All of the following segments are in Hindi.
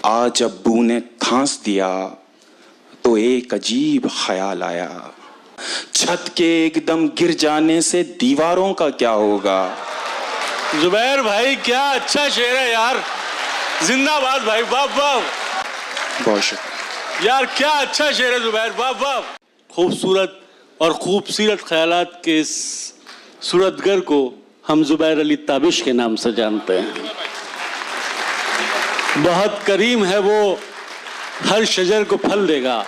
आज अब्बू ने खांस दिया तो एक अजीब ख्याल आया, छत के एकदम गिर जाने से दीवारों का क्या होगा। जुबैर भाई क्या अच्छा शेर है यार, जिंदाबाद भाई, वाह वाह। बहुत शुक्रिया यार क्या अच्छा शेर है जुबैर, वाह वाह। खूबसूरत और खूबसूरत ख्यालात के इस सूरतगर को हम जुबैर अली ताबिश के नाम से जानते हैं। बहुत करीम है वो, हर शजर को फल देगा,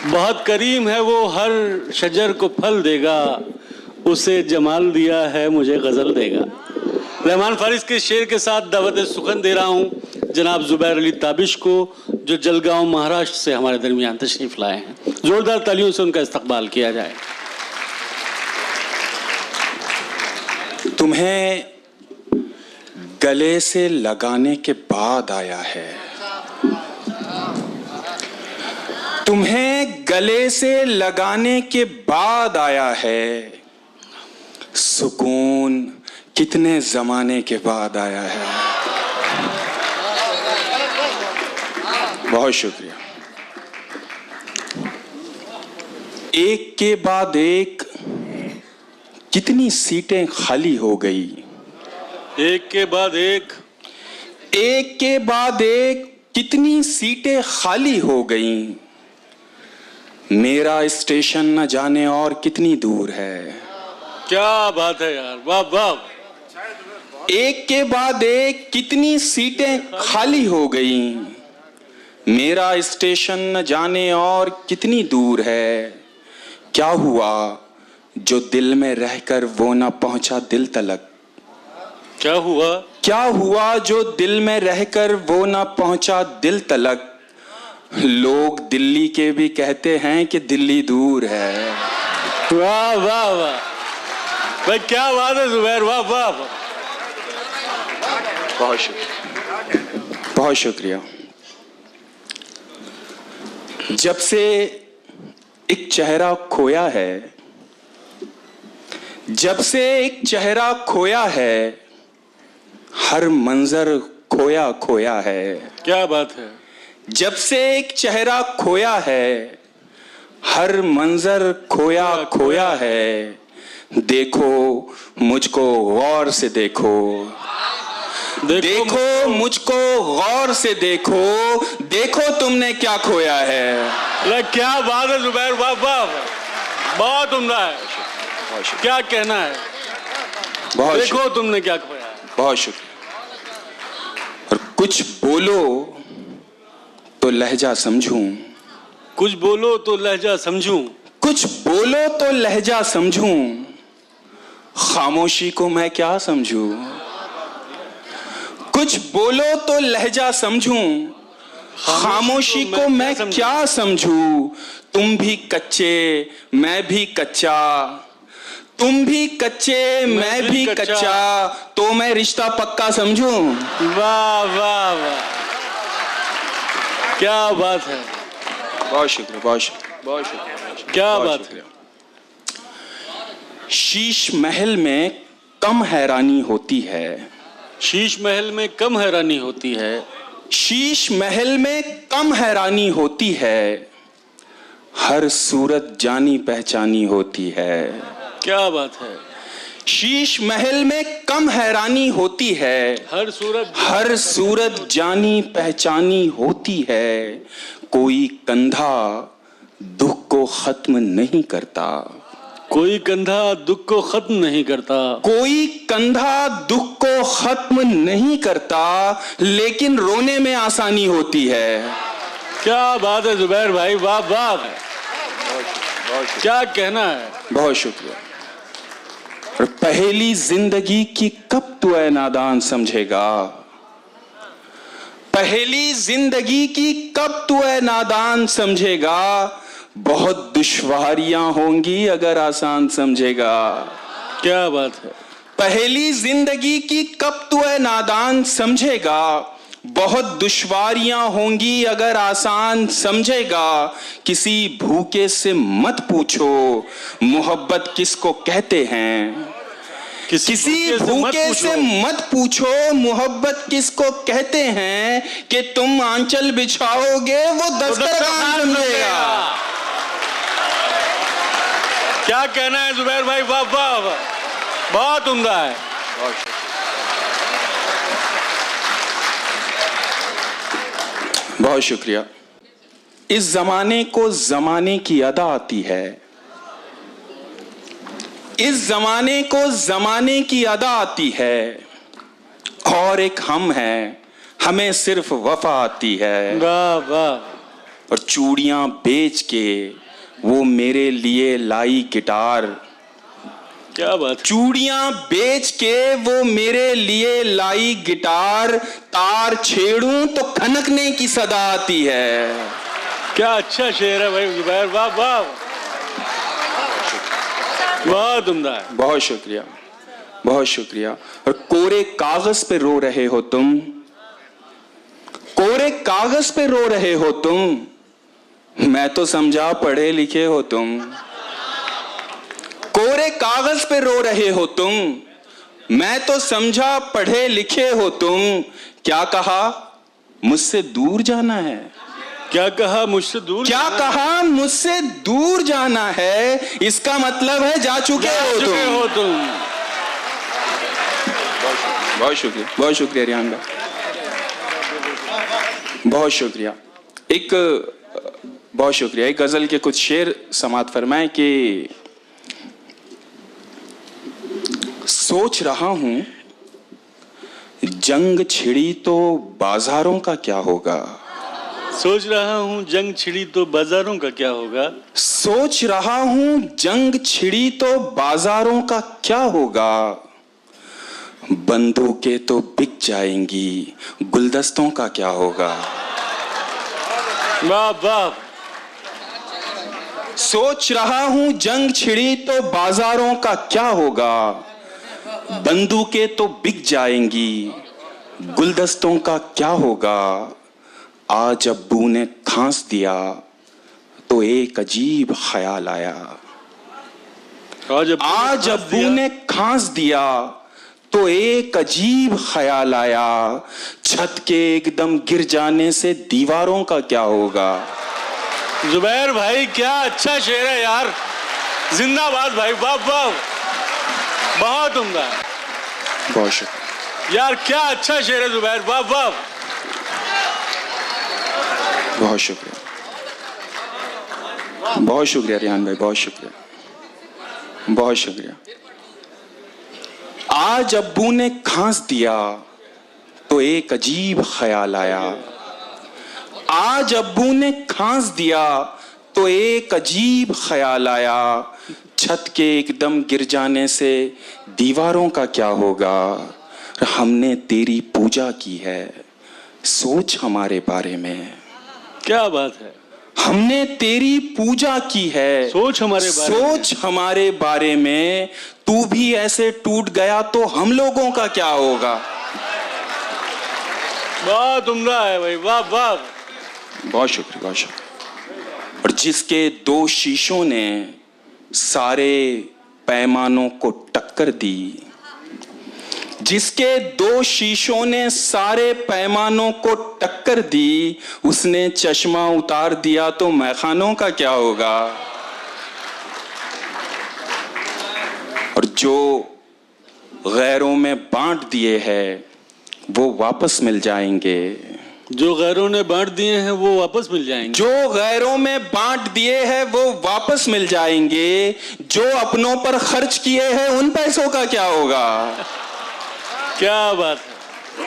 बहुत करीम है वो, हर शजर को फल देगा, उसे जमाल दिया है मुझे गजल देगा। रहमान फारिस के शेर के साथ दावत सुखन दे रहा हूं जनाब जुबैर अली ताबिश को, जो जलगांव महाराष्ट्र से हमारे दरमियान तशरीफ लाए हैं। जोरदार तालियों से उनका इस्तकबाल किया जाए। तुम्हें गले से लगाने के बाद आया है, तुम्हें गले से लगाने के बाद आया है, सुकून कितने जमाने के बाद आया है। बहुत शुक्रिया। एक के बाद एक कितनी सीटें खाली हो गई, एक के बाद एक, एक के बाद एक कितनी सीटें खाली हो गईं, मेरा स्टेशन न जाने और कितनी दूर है। क्या बात है यार, वाह वाह। एक के बाद एक कितनी सीटें खाली हो गईं, मेरा स्टेशन न जाने और कितनी दूर है। क्या हुआ जो दिल में रहकर वो न पहुंचा दिल तलक, क्या हुआ, क्या हुआ जो दिल में रहकर वो न पहुंचा दिल तलक। लोग दिल्ली के भी कहते हैं कि दिल्ली दूर है। वाह वाह वाह भाई, क्या बात है जुबैर, वाह वाह। बहुत शुक्रिया, बहुत शुक्रिया। जब से एक चेहरा खोया है, जब से एक चेहरा खोया है, हर मंजर खोया खोया है। क्या बात है। जब से एक चेहरा खोया है, हर मंजर खोया खोया है। देखो मुझको गौर से देखो, देखो मुझको गौर से देखो, देखो तुमने क्या खोया है। क्या बात है जुबैर, वाह वाह, बहुत उम्दा है, क्या कहना है। बहुत देखो तुमने क्या खोया है। बहुत शुक्रिया। और कुछ बोलो तो लहजा समझूं, कुछ बोलो तो लहजा समझूं, कुछ बोलो तो लहजा समझूं, खामोशी को मैं क्या समझूं। कुछ बोलो तो लहजा समझूं, खामोशी को मैं क्या समझूं। तुम भी कच्चे मैं भी कच्चा, तुम भी कच्चे मैं भी कच्चा, तो मैं रिश्ता पक्का समझूं। वाह वाह वाह, क्या बात है। बहुत शुक्रिया, बहुत शुक्रिया, बहुत शुक्रिया, क्या बात है। शीश महल में कम हैरानी होती है, शीश महल में कम हैरानी होती है, शीश महल में कम हैरानी होती है, हर सूरत जानी पहचानी होती है। क्या बात है। शीश महल में कम हैरानी होती है, हर सूरत जानी पहचानी होती है। कोई कंधा दुख को खत्म नहीं करता, कोई कंधा दुख को खत्म नहीं करता, कोई कंधा दुख को खत्म नहीं करता, लेकिन रोने में आसानी होती है। क्या बात है जुबैर भाई, वाह वाह, क्या कहना है। बहुत शुक्रिया। और पहली जिंदगी की कब तू ऐ नादान समझेगा, पहली जिंदगी की कब तू ऐ नादान समझेगा। बहुत दुश्वारियां होंगी अगर आसान समझेगा। क्या बात है। पहली जिंदगी की कब तू ऐ नादान समझेगा, बहुत दुश्वारियां होंगी अगर आसान समझेगा। किसी भूखे से मत पूछो मोहब्बत किसको कहते हैं, किसी भूखे से मत पूछो मोहब्बत किसको कहते हैं, कि तुम आंचल बिछाओगे वो दस्तरखान समझेगा। क्या कहना है जुबैर भाई, वाह वाह वाह, बहुत उम्दा है। बहुत शुक्रिया। इस जमाने को जमाने की अदा आती है, इस जमाने को जमाने की अदा आती है, और एक हम हैं, हमें सिर्फ वफा आती है। वाह वाह। और चूड़ियां बेच के वो मेरे लिए लाई गिटार, क्या बात। चूड़ियां बेच के वो मेरे लिए लाई गिटार, तार छेड़ूं तो खनकने की सदा आती है। क्या अच्छा शेर है भाई जुबैर, वाह वाह, बहुत उम्दा है। बहुत शुक्रिया, बहुत शुक्रिया। और कोरे कागज पे रो रहे हो तुम, कोरे कागज पे रो रहे हो तुम, मैं तो समझा पढ़े लिखे हो तुम। कोरे कागज पे रो रहे हो तुम, मैं तो समझा पढ़े लिखे हो तुम। क्या कहा मुझसे दूर जाना है, क्या कहा मुझसे दूर, क्या कहा मुझसे दूर जाना है, इसका मतलब है जा चुके हो तुम। बहुत शुक्रिया, बहुत शुक्रिया रियान भाई, बहुत शुक्रिया। बहुत शुक्रिया। एक गजल के कुछ शेर समात फरमाए कि सोच रहा हूं जंग छिड़ी तो बाजारों का क्या होगा, सोच रहा हूं जंग छिड़ी तो बाजारों का क्या होगा, सोच रहा हूं जंग छिड़ी तो बाजारों का क्या होगा, बंदूकें तो बिक जाएंगी गुलदस्तों का क्या होगा। वाह वाह। सोच रहा हूं जंग छिड़ी तो बाजारों का क्या होगा, बंदूकें तो बिक जाएंगी गुलदस्तों का क्या होगा। आज अब्बू ने खांस दिया तो एक अजीब ख्याल आया, आज अब्बू ने खांस दिया तो एक अजीब ख्याल आया, छत के एकदम गिर जाने से दीवारों का क्या होगा। जुबैर भाई क्या अच्छा शेर है यार, जिंदाबाद भाई, वाह वाह, बहुत उम्दा है। बहुत शुक्रिया यार, क्या अच्छा शेर है जुबैर, वाह वाह, बहुत शुक्रिया, बहुत शुक्रिया रियान भाई, बहुत शुक्रिया, बहुत शुक्रिया। आज अब्बू ने खांस दिया तो एक अजीब ख्याल आया, आज अब्बू ने खांस दिया तो एक अजीब ख्याल आया, छत के एकदम गिर जाने से दीवारों का क्या होगा। हमने तेरी पूजा की है, सोच हमारे बारे में। क्या बात है, हमने तेरी पूजा की है, सोच हमारे बारे में, सोच हमारे बारे में। तू भी ऐसे टूट गया तो हम लोगों का क्या होगा। बहुत उम्दा है भाई, वाह वाह, बहुत शुक्रिया, बहुत शुक्रिया। और जिसके दो शीशों ने सारे पैमानों को टक्कर दी, जिसके दो शीशों ने सारे पैमानों को टक्कर दी, उसने चश्मा उतार दिया तो मैखानों का क्या होगा। और जो गैरों में बांट दिए हैं वो वापस मिल जाएंगे, जो गैरों ने बांट दिए हैं वो वापस मिल जाएंगे, जो गैरों में बांट दिए हैं वो वापस मिल जाएंगे, जो अपनों पर खर्च किए हैं उन पैसों का क्या होगा। क्या बात है,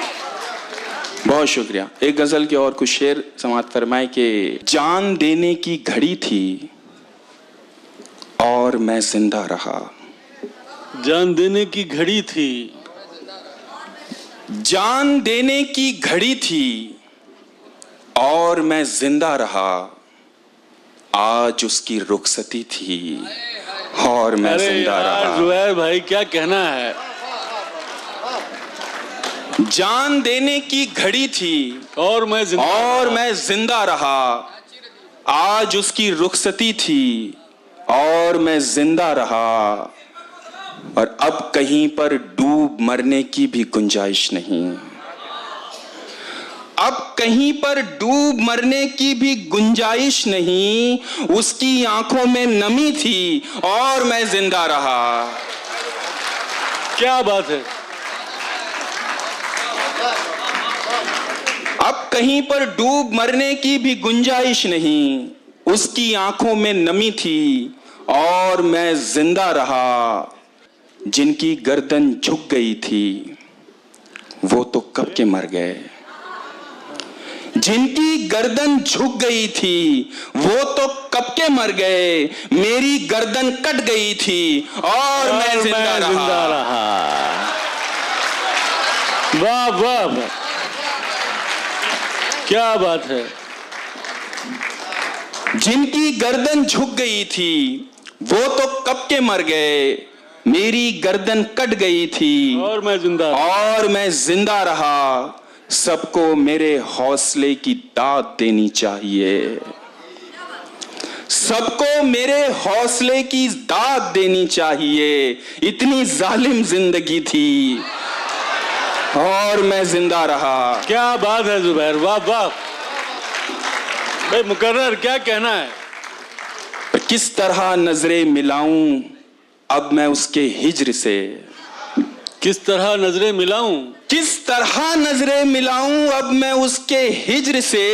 बहुत शुक्रिया। एक गजल के और कुछ शेर समात फरमाए कि जान देने की घड़ी थी और मैं जिंदा रहा, जान देने की घड़ी थी, जान देने की घड़ी थी और मैं जिंदा रहा, आज उसकी रुखसती थी और मैं जिंदा रहा। जुबैर भाई क्या कहना है, जान देने की घड़ी थी और मैं जिंदा रहा, आज उसकी रुखसती थी और मैं जिंदा रहा, और अब कहीं पर डूब मरने की भी गुंजाइश नहीं। अब कहीं पर डूब मरने की भी गुंजाइश नहीं। उसकी आंखों में नमी थी और मैं जिंदा रहा। क्या बात है। अब कहीं पर डूब मरने की भी गुंजाइश नहीं। उसकी आंखों में नमी थी और मैं जिंदा रहा। जिनकी गर्दन झुक गई थी वो तो कब के मर गए। जिनकी गर्दन झुक गई थी वो तो कब के मर गए। मेरी गर्दन कट गई थी और मैं जिंदा रहा। वाह वाह वाह, क्या बात है। जिनकी गर्दन झुक गई थी वो तो कब के मर गए। मेरी गर्दन कट गई थी और मैं जिंदा रहा। सबको मेरे हौसले की दाद देनी चाहिए। सबको मेरे हौसले की दाद देनी चाहिए। इतनी जालिम जिंदगी थी और मैं जिंदा रहा। क्या बात है जुबैर, वाह वाह भाई। मुकर्रर क्या कहना है। किस तरह नजरें मिलाऊं अब मैं उसके हिज्र से। किस तरह नजरें मिलाऊं। किस तरह नजरें मिलाऊं अब मैं उसके हिज्र से।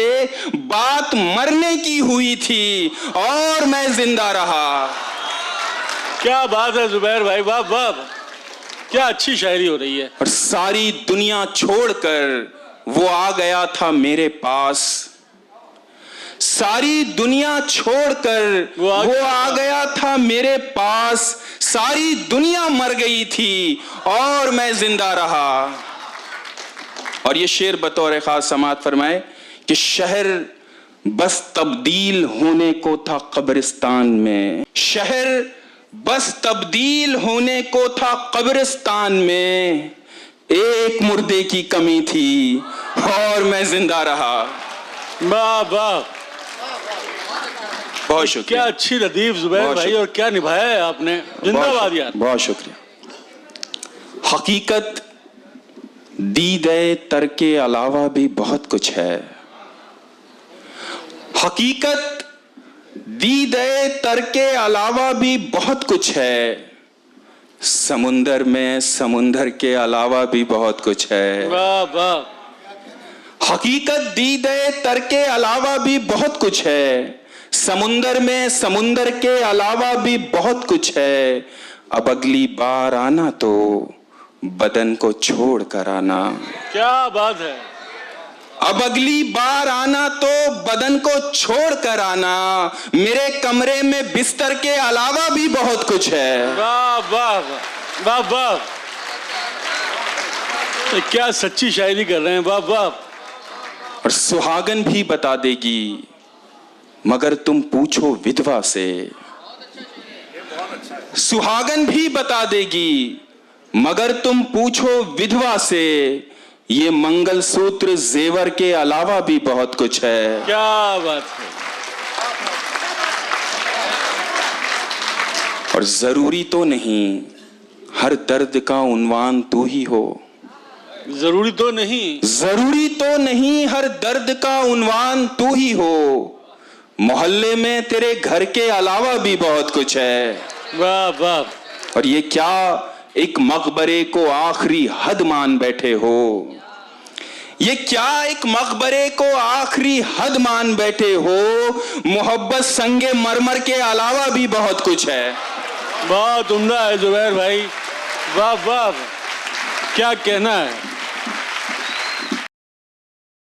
बात मरने की हुई थी और मैं जिंदा रहा। क्या बात है जुबैर भाई, वाह वाह, क्या अच्छी शायरी हो रही है। और सारी दुनिया छोड़कर वो आ गया था मेरे पास। सारी दुनिया छोड़कर वो आ गया था मेरे पास। सारी दुनिया मर गई थी और मैं जिंदा रहा। और ये शेर बतौर खास समाअत फरमाए कि शहर बस तब्दील होने को था कब्रिस्तान में। शहर बस तब्दील होने को था कब्रिस्तान में। एक मुर्दे की कमी थी और मैं जिंदा रहा। वाह वाह, बहुत शुक्रिया। क्या अच्छी लतीफ जुबैर भाई, और क्या निभाया है आपने। जिंदाबाद यार। बहुत शुक्रिया। हकीकत दीदे तर के अलावा भी बहुत कुछ है। हकीकत दीदे तर के अलावा भी बहुत कुछ है। समुंदर में समुंदर के अलावा भी बहुत कुछ है। वाह वाह। हकीकत दीदे तर के अलावा भी बहुत कुछ है। समुंदर में समुंदर के अलावा भी बहुत कुछ है। अब अगली बार आना तो बदन को छोड़ कर आना। क्या बात है। अब अगली बार आना तो बदन को छोड़ कर आना। मेरे कमरे में बिस्तर के अलावा भी बहुत कुछ है। वाह वाह वाह वाह, क्या सच्ची शायरी कर रहे हैं। वाह वाह। और सुहागन भी बता देगी मगर तुम पूछो विधवा से। सुहागन भी बता देगी मगर तुम पूछो विधवा से। ये मंगलसूत्र जेवर के अलावा भी बहुत कुछ है। क्या बात है। और जरूरी तो नहीं हर दर्द का उन्वान तू ही हो। जरूरी तो नहीं। जरूरी तो नहीं हर दर्द का उन्वान तू ही हो। मोहल्ले में तेरे घर के अलावा भी बहुत कुछ है। वाह वाह। और ये क्या एक मकबरे को आखिरी हद मान बैठे हो। ये क्या एक मकबरे को आखिरी हद मान बैठे हो। मोहब्बत संगे मरमर के अलावा भी बहुत कुछ है। बहुत उम्दा है जुबैर भाई, वाह वाह, क्या कहना है।